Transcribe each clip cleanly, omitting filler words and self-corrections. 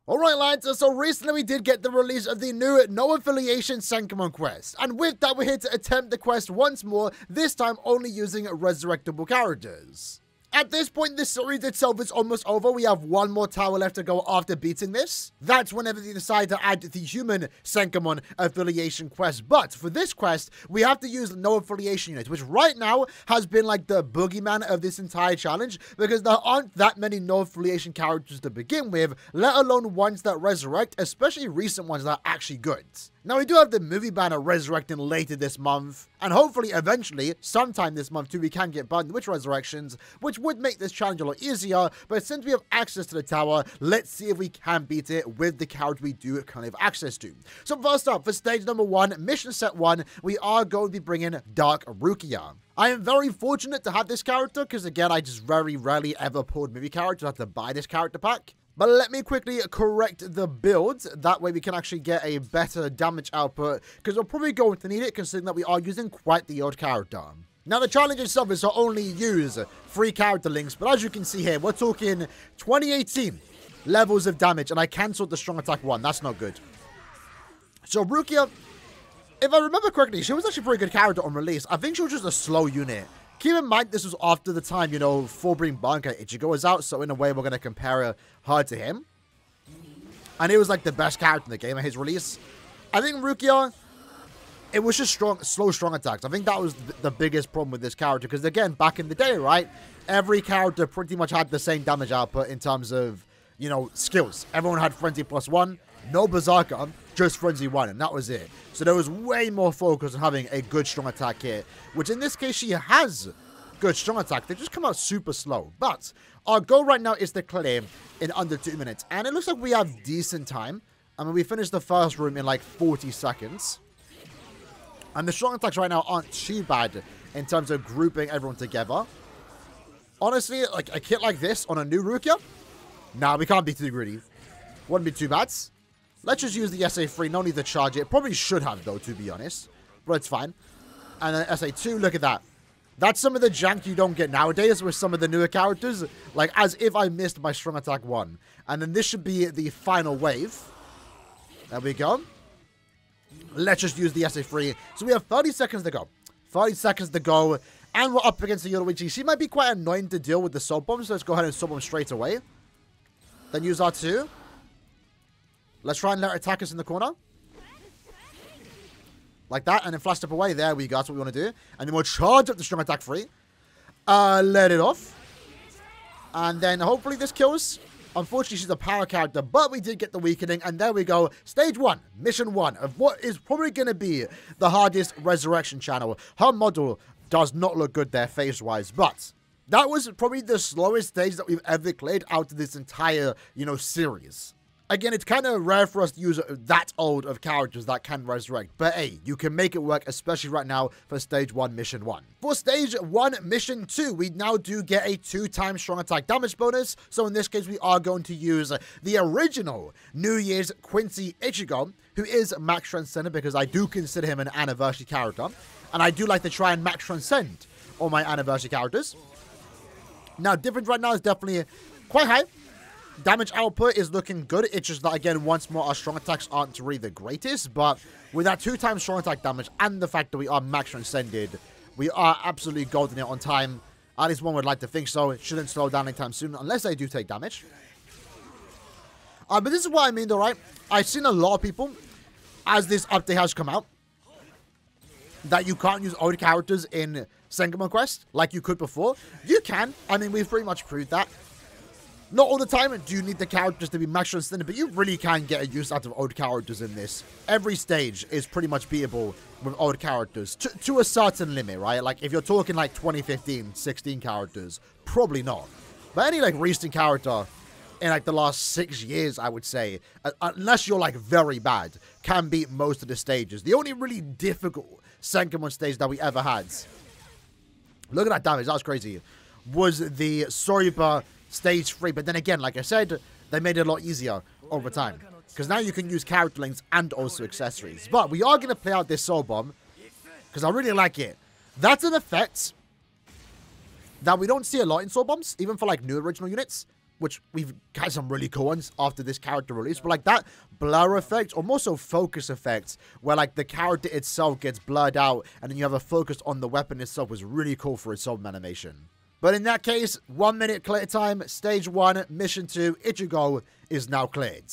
Alright lads, so recently we did get the release of the new No Affiliation Senkamon quest, and with that we're here to attempt the quest once more, this time only using resurrectable characters. At this point, the series itself is almost over. We have one more tower left to go after beating this. That's whenever they decide to add the human Senkamon affiliation quest. But for this quest, we have to use no affiliation units, which right now has been like the boogeyman of this entire challenge, because there aren't that many no affiliation characters to begin with, let alone ones that resurrect, especially recent ones that are actually good. Now, we do have the movie banner resurrecting later this month, and hopefully, eventually, sometime this month too, we can get Bandit Witch resurrections, which would make this challenge a lot easier, but since we have access to the tower, let's see if we can beat it with the character we do currently have access to. So first up, for stage number 1, mission set 1, we are going to be bringing Dark Rukia. I am very fortunate to have this character, because again, I just very rarely ever pulled movie characters. I have to buy this character pack. But let me quickly correct the build, that way we can actually get a better damage output, because we're probably going to need it considering that we are using quite the odd character. Now the challenge itself is to only use 3 character links, but as you can see here, we're talking 2018 levels of damage, and I cancelled the strong attack 1, that's not good. So Rukia, if I remember correctly, she was actually a pretty good character on release. I think she was just a slow unit. Keep in mind, this was after the time, you know, Fullbring Bankai Ichigo was out, so in a way, we're going to compare her to him. And he was, like, the best character in the game at his release. I think Rukia, it was just slow strong attacks. I think that was the biggest problem with this character, because, again, back in the day, right, every character pretty much had the same damage output in terms of, you know, skills. Everyone had Frenzy +1, no Berserker, just Frenzy 1, and that was it. So there was way more focus on having a good strong attack here, which in this case she has good strong attack. They just come out super slow. But our goal right now is to clear in under 2 minutes, and it looks like we have decent time. I mean, we finished the first room in like 40 seconds. And the strong attacks right now aren't too bad in terms of grouping everyone together. Honestly, like a kit like this on a new Rukia, nah, we can't be too greedy. Wouldn't be too bad. Let's just use the SA3. No need to charge it. Probably should have, though, to be honest. But it's fine. And then SA2, look at that. That's some of the jank you don't get nowadays with some of the newer characters. Like, as if I missed my strong attack 1. And then this should be the final wave. There we go. Let's just use the SA3. So we have 30 seconds to go. 30 seconds to go. And we're up against the Yoruichi. She might be quite annoying to deal with the Soul Bomb. So let's go ahead and Soul Bomb straight away. Then use R2. Let's try and let her attack us in the corner. Like that. And then flash step away. There we go. That's what we want to do. And then we'll charge up the strong attack 3. Let it off. And then hopefully this kills. Unfortunately, she's a power character. But we did get the weakening. And there we go. Stage 1. Mission 1 of what is probably going to be the hardest resurrection channel. Her model does not look good there face-wise. But that was probably the slowest stage that we've ever cleared out of this entire, you know, series. Again, it's kind of rare for us to use that old of characters that can resurrect. But hey, you can make it work, especially right now for Stage 1, Mission 1. For Stage 1, Mission 2, we now do get a 2x strong attack damage bonus. So in this case, we are going to use the original New Year's Quincy Ichigo, who is Max Transcended, because I do consider him an anniversary character. And I do like to try and Max Transcend all my anniversary characters. Now, difference right now is definitely quite high. Damage output is looking good. It's just that, again, once more, our strong attacks aren't really the greatest. But with that 2x strong attack damage and the fact that we are Max Transcended, we are absolutely golden it on time. At least one would like to think so. It shouldn't slow down anytime soon, unless they do take damage. But this is what I mean, though, right? I've seen a lot of people, as this update has come out, that you can't use old characters in Senkamon Quest like you could before. You can. I mean, we've pretty much proved that. Not all the time do you need the characters to be Max Transcended, but you really can get a use out of old characters in this. Every stage is pretty much beatable with old characters, to a certain limit, right? Like, if you're talking like 2015, 16 characters, probably not. But any like recent character in like the last 6 years, I would say, unless you're like very bad, can beat most of the stages. The only really difficult Senkamon stage that we ever had, look at that damage, that was crazy, was the Soriba Stage 3, but then again, like I said, they made it a lot easier over time. Because now you can use character links and also accessories. But we are going to play out this Soul Bomb, because I really like it. That's an effect that we don't see a lot in Soul Bombs, even for like new original units. which we've got some really cool ones after this character release, but like that blur effect, or more so focus effect, where like the character itself gets blurred out and then you have a focus on the weapon itself, was really cool for its own animation. But in that case, 1 minute clear time, stage 1, mission 2, Ichigo is now cleared.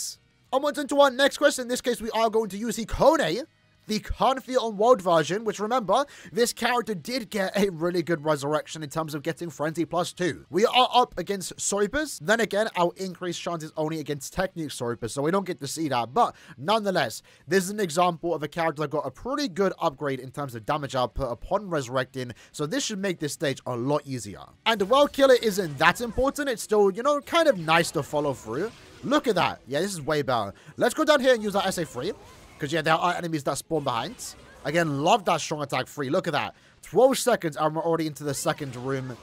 Onwards into our next quest. In this case, we are going to use Hikone, the Can't Feel on World version, which remember, this character did get a really good resurrection in terms of getting Frenzy +2. We are up against Soipers. Then again, our increased chance is only against Technique Soipers, so we don't get to see that. But nonetheless, this is an example of a character that got a pretty good upgrade in terms of damage output upon resurrecting, so this should make this stage a lot easier. And while Killer isn't that important, it's still, you know, kind of nice to follow through. Look at that. Yeah, this is way better. Let's go down here and use our SA3. Because, yeah, there are enemies that spawn behind. Again, love that strong attack free. Look at that. 12 seconds and we're already into the second room.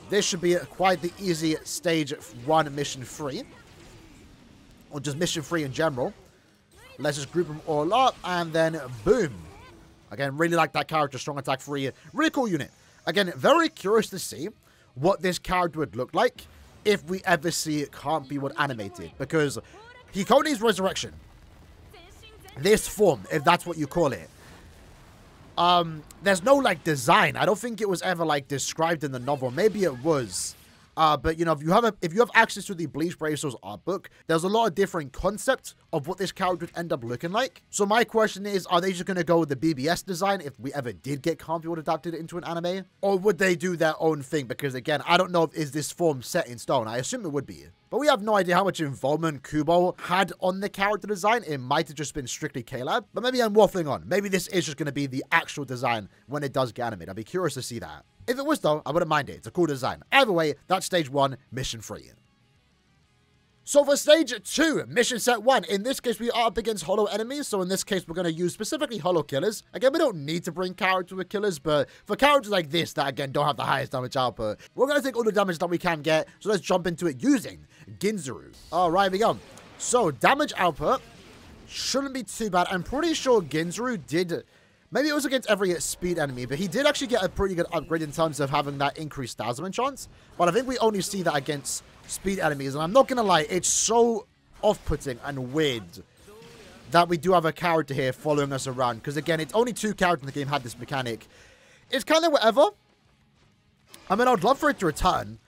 This should be quite the easy stage 1 mission 3. Or just mission 3 in general. Let's just group them all up and then boom. Again, really like that character. Strong attack free. Really cool unit. Again, very curious to see what this character would look like if we ever see it Can't Be What animated. Because Hikone's resurrection, this form, if that's what you call it, there's no like design. I don't think it was ever like described in the novel. Maybe it was, but you know, if you have access to the Bleach Brave Souls art book, there's a lot of different concepts of what this character would end up looking like. So my question is, are they just going to go with the BBS design if we ever did get Can't Be What adapted into an anime, or would they do their own thing? Because again, I don't know if is this form set in stone. I assume it would be. But we have no idea how much involvement Kubo had on the character design. It might have just been strictly K-Lab. But maybe I'm waffling on. Maybe this is just going to be the actual design when it does get animated. I'd be curious to see that. If it was, though, I wouldn't mind it. It's a cool design. Either way, that's stage 1, mission 3. So for stage 2, mission set 1, in this case, we are up against holo enemies. So in this case, we're going to use specifically holo killers. Again, we don't need to bring characters with killers, but for characters like this that, again, don't have the highest damage output, we're going to take all the damage that we can get. So let's jump into it using Ginzuru. All right, here we go. So damage output shouldn't be too bad. I'm pretty sure Ginzuru did... Maybe it was against every speed enemy, but he did actually get a pretty good upgrade in terms of having that increased Dazzlement chance. But I think we only see that against speed enemies. And I'm not going to lie, it's so off-putting and weird that we do have a character here following us around. Because again, it's only 2 characters in the game had this mechanic. It's kind of whatever. I mean, I'd love for it to return.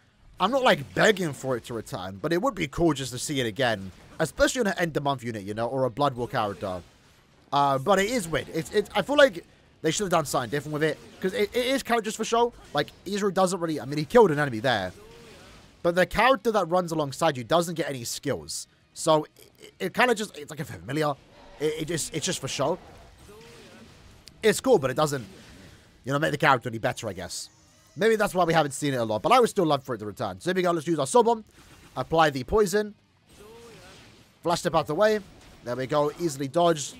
I'm not like begging for it to return, but it would be cool just to see it again. Especially on an end-of-month unit, you know, or a Blood War character. But it is weird. I feel like they should have done something different with it. Because it is characters for show. Like, Izuru doesn't really... I mean, he killed an enemy there. But the character that runs alongside you doesn't get any skills. So, it kind of just... It's like a familiar. It's just for show. It's cool, but it doesn't, you know, make the character any better, I guess. Maybe that's why we haven't seen it a lot. But I would still love for it to return. So here we go. Let's use our Soul Bomb. Apply the poison. Flash step out the way. There we go. Easily dodged.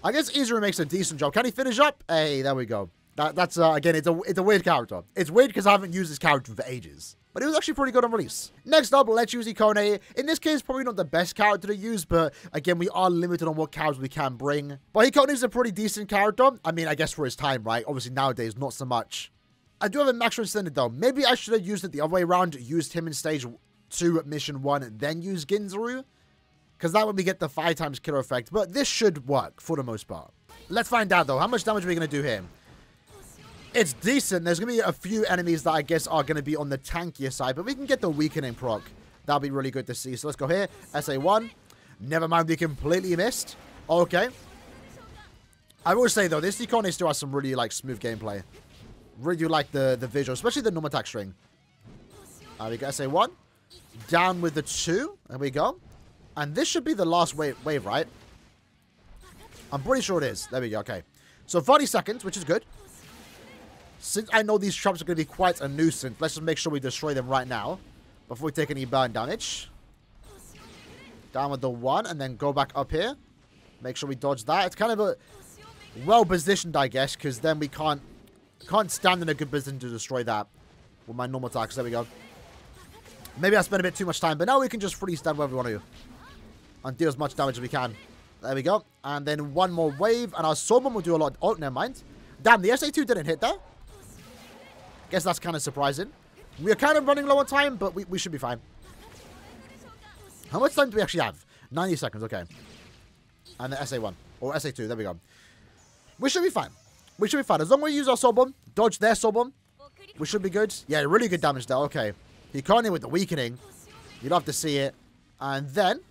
I guess Izuru makes a decent job. Can he finish up? Hey, there we go. That's again, it's a weird character. It's weird because I haven't used this character for ages. But it was actually pretty good on release. Next up, let's use Hikone. In this case, probably not the best character to use, but again, we are limited on what characters we can bring. But Hikone is a pretty decent character. I mean, I guess for his time, right? Obviously, nowadays, not so much. I do have a Max Transcended, though. Maybe I should have used it the other way around. Used him in stage 2 at mission 1, and then use Ginzuru. Because that would be get the 5 times killer effect. But this should work for the most part. Let's find out, though. How much damage are we going to do here? It's decent. There's going to be a few enemies that I guess are going to be on the tankier side. But we can get the weakening proc. That'll be really good to see. So let's go here. SA1. Never mind, we completely missed. Okay. I will say, though, this Hikone still has some really, like, smooth gameplay. Really do like the visual, especially the normal attack string. We got SA1. Down with the 2. There we go. And this should be the last wave, right? I'm pretty sure it is. There we go. Okay. So 30 seconds, which is good. Since I know these traps are going to be quite a nuisance, let's just make sure we destroy them right now before we take any burn damage. Down with the 1 and then go back up here. Make sure we dodge that. It's kind of a well-positioned, I guess, because then we can't stand in a good position to destroy that with my normal attacks. There we go. Maybe I spent a bit too much time, but now we can just freeze stand wherever we want to and deal as much damage as we can. There we go. And then one more wave, and our Soul Bomb will do a lot. Oh, never mind. Damn, the SA2 didn't hit there. Guess that's kind of surprising. We are kind of running low on time, but we should be fine. How much time do we actually have? 90 seconds, okay. And the SA1. Or SA2, there we go. We should be fine. We should be fine. As long as we use our soul bomb, dodge their soul bomb, we should be good. Yeah, really good damage there, okay. Hikone with the weakening. You'd love to see it. And then,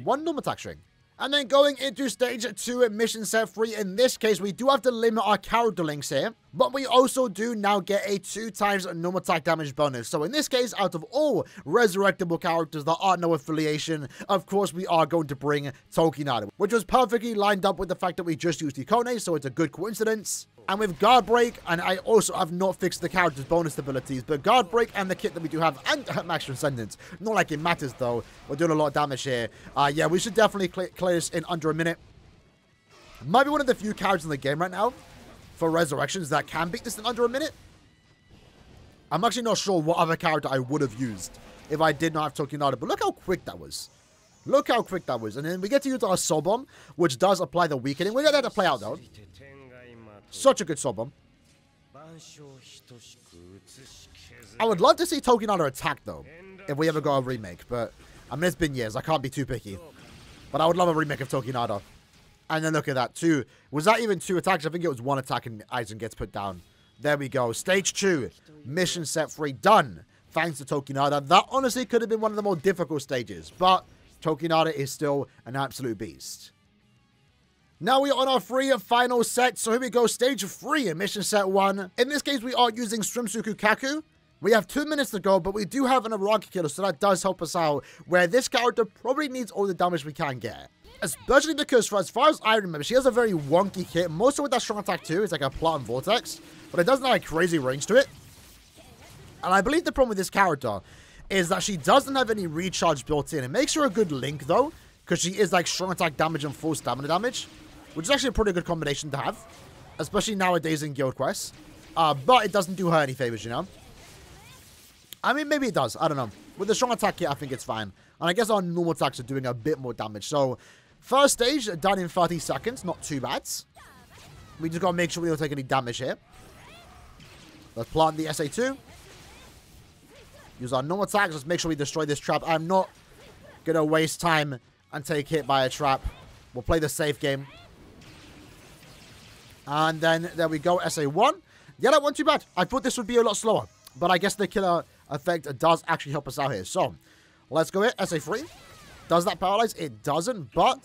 one normal attack string. And then going into stage 2 mission set 3, in this case, we do have to limit our character links here. But we also do now get a 2 times normal attack damage bonus. So in this case, out of all resurrectable characters that are no affiliation, of course we are going to bring Tokinada, which was perfectly lined up with the fact that we just used Hikone, so it's a good coincidence. And with Guard Break, and I also have not fixed the character's bonus abilities, but Guard Break and the kit that we do have, and Max Transcendence, not like it matters though. We're doing a lot of damage here. Yeah, we should definitely clear this in under a minute. Might be one of the few characters in the game right now for Resurrections that can beat this in under a minute. I'm actually not sure what other character I would have used if I did not have Tokinada, but look how quick that was. Look how quick that was. And then we get to use our Soul Bomb, which does apply the weakening. We're going to have to play out though. Such a good Soul Bomb. I would love to see Tokinada attack though, if we ever got a remake, but I mean, it's been years. I can't be too picky. But I would love a remake of Tokinada. And then look at that, 2. Was that even 2 attacks? I think it was 1 attack and Aizen gets put down. There we go. Stage 2. Mission set 3 done. Thanks to Tokinada. That honestly could have been one of the more difficult stages. But Tokinada is still an absolute beast. Now we are on our 3 final set. So here we go. Stage 3 in mission set 1. In this case, we are using Shrimsuku Kaku. We have 2 minutes to go, but we do have an Araki killer, so that does help us out, where this character probably needs all the damage we can get. Especially because, for as far as I remember, she has a very wonky kit. Most of with that strong attack too, it's like a Platinum Vortex, but it doesn't have a crazy range to it. And I believe the problem with this character is that she doesn't have any recharge built in. It makes her a good link, though, because she is like strong attack damage and full stamina damage, which is actually a pretty good combination to have, especially nowadays in Guild Quests. But it doesn't do her any favors, you know? I mean, maybe it does. I don't know. With the strong attack kit, I think it's fine. And I guess our normal attacks are doing a bit more damage. So, first stage, done in 30 seconds. Not too bad. We just got to make sure we don't take any damage here. Let's plant the SA2. Use our normal attacks. Let's make sure we destroy this trap. I'm not going to waste time and take hit by a trap. We'll play the safe game. And then, there we go. SA1. Yeah, that wasn't too bad. I thought this would be a lot slower. But I guess the killer effect does actually help us out here. So, let's go here. SA3. Does that paralyze? It doesn't, but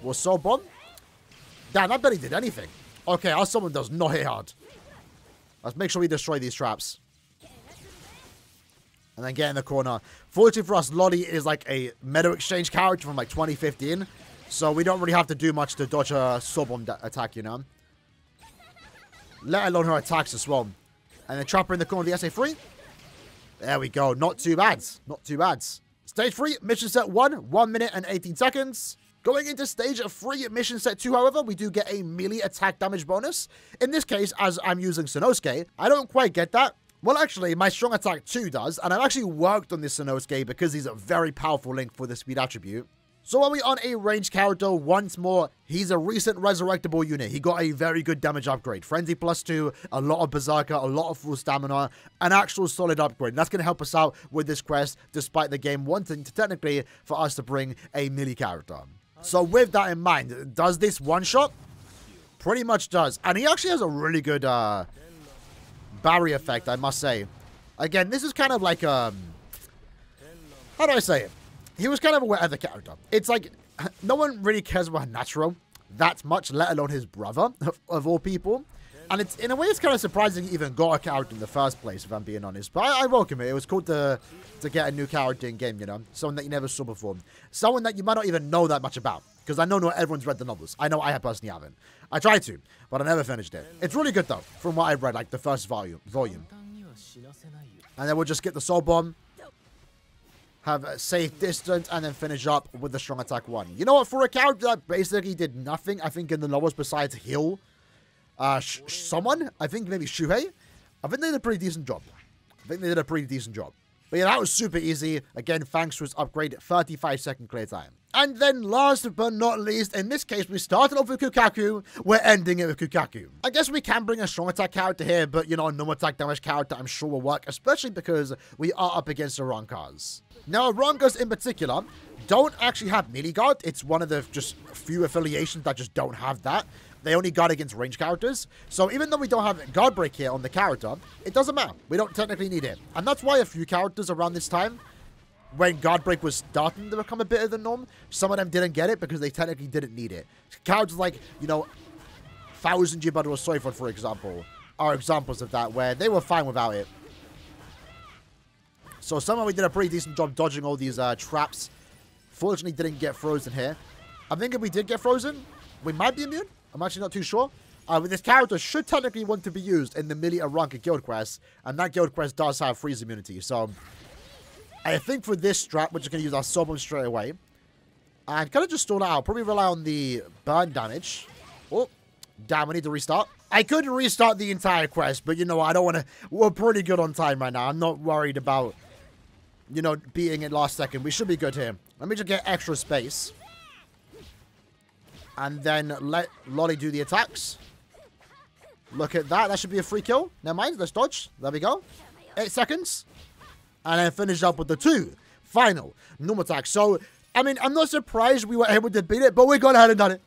we'll Soul Bomb. Damn, that barely did anything. Okay, our summon does not hit hard. Let's make sure we destroy these traps. And then get in the corner. Fortunately for us, Lolly is like a Meadow Exchange character from like 2015. So we don't really have to do much to dodge a Soul Bomb attack, you know. Let alone her attacks as well. And then trap her in the corner of the SA3. There we go. Not too bad. Not too bad. Stage 3, mission set 1, 1 minute and 18 seconds. Going into stage 3, mission set 2, however, we do get a melee attack damage bonus. In this case, as I'm using Sanosuke, I don't quite get that. Well, actually, my strong attack 2 does, and I've actually worked on this Sanosuke because he's a very powerful link for the speed attribute. So are we on a ranged character once more? He's a recent resurrectable unit. He got a very good damage upgrade. Frenzy +2, a lot of Berserker, a lot of full stamina, an actual solid upgrade. And that's going to help us out with this quest, despite the game wanting to technically for us to bring a melee character. So with that in mind, does this one-shot? Pretty much does. And he actually has a really good barrier effect, I must say. Again, this is kind of like, how do I say it? He was kind of a whatever character. It's like, no one really cares about Natural that much, let alone his brother, of all people. And it's, in a way, it's kind of surprising he even got a character in the first place, if I'm being honest. But I welcome it. It was cool to get a new character in game, you know? Someone that you never saw before. Someone that you might not even know that much about. Because I know not everyone's read the novels. I know I personally haven't. I tried to, but I never finished it. It's really good, though, from what I've read, like the first volume. And then we'll just get the Soul Bomb. Have a safe distance, and then finish up with the strong attack 1. You know what? For a character that basically did nothing, I think, in the novels besides heal someone, I think maybe Shuhei, I think they did a pretty decent job. But yeah, that was super easy. Again, thanks to his upgrade, 35-second clear time. And then last but not least, in this case, we started off with Kukaku. We're ending it with Kukaku. I guess we can bring a strong attack character here, but, you know, a normal attack damage character I'm sure will work, especially because we are up against Arrankas. Now, Arrankas in particular don't actually have melee guard. It's one of the just few affiliations that just don't have that. They only guard against range characters. So even though we don't have guard break here on the character, it doesn't matter. We don't technically need it. And that's why a few characters around this time, when guard break was starting to become a bit of the norm, some of them didn't get it because they technically didn't need it. Characters like, you know, Thousand Year Battle or Soifon, for example, are examples of that, where they were fine without it. So somehow we did a pretty decent job dodging all these traps. Fortunately, didn't get frozen here. I think if we did get frozen, we might be immune. I'm actually not too sure. But this character should technically want to be used in the melee Arranka guild quest, and that guild quest does have freeze immunity. So I think for this strat, we're just going to use our Soul Bomb straight away. And kind of just stall it out. Probably rely on the burn damage. Oh, damn, I need to restart. I could restart the entire quest, but you know, I don't want to... We're pretty good on time right now. I'm not worried about, you know, beating it last second. We should be good here. Let me just get extra space. And then let Lolly do the attacks. Look at that. That should be a free kill. Never mind. Let's dodge. There we go. 8 seconds. And then finish up with the 2 final normal attacks. So, I mean, I'm not surprised we were able to beat it, but we've gone ahead and done it.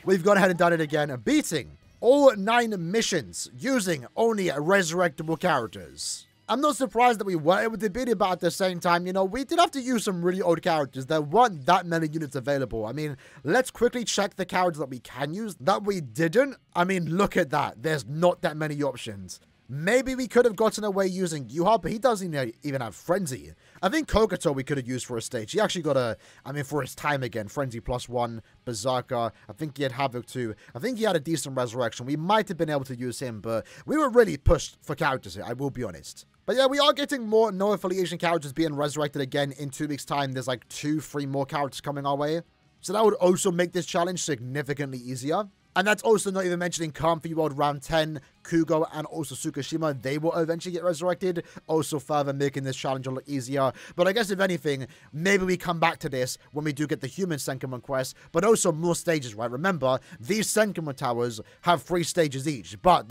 We've gone ahead and done it again. Beating all 9 missions using only resurrectable characters. I'm not surprised that we were able to beat it, but at the same time, you know, we did have to use some really old characters. There weren't that many units available. I mean, let's quickly check the characters that we can use. That we didn't. I mean, look at that. There's not that many options. Maybe we could have gotten away using Yuha, but he doesn't even have Frenzy. I think Kokoto we could have used for a stage. He actually got a, I mean, for his time again, Frenzy +1, Berserker. I think he had Havoc too. I think he had a decent Resurrection. We might have been able to use him, but we were really pushed for characters here, I will be honest. But yeah, we are getting more no affiliation characters being resurrected again in 2 weeks' time. There's like 2-3 more characters coming our way. So that would also make this challenge significantly easier. And that's also not even mentioning Comfy World Round 10, Kugo, and also Tsukishima. They will eventually get resurrected, also further making this challenge a lot easier. But I guess if anything, maybe we come back to this when we do get the human Senkaman quest, but also more stages, right? Remember, these Senkaman towers have 3 stages each, but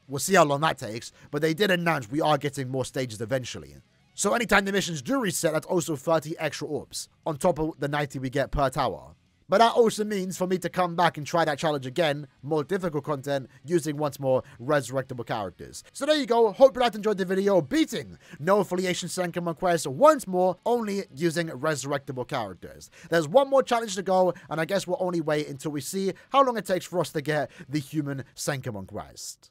we'll see how long that takes, but they did announce we are getting more stages eventually. So anytime the missions do reset, that's also 30 extra orbs, on top of the 90 we get per tower. But that also means for me to come back and try that challenge again, more difficult content, using once more resurrectable characters. So there you go, hope you guys enjoyed the video, beating no affiliation Senkaman quest once more, only using resurrectable characters. There's one more challenge to go, and I guess we'll only wait until we see how long it takes for us to get the human Senkaman quest.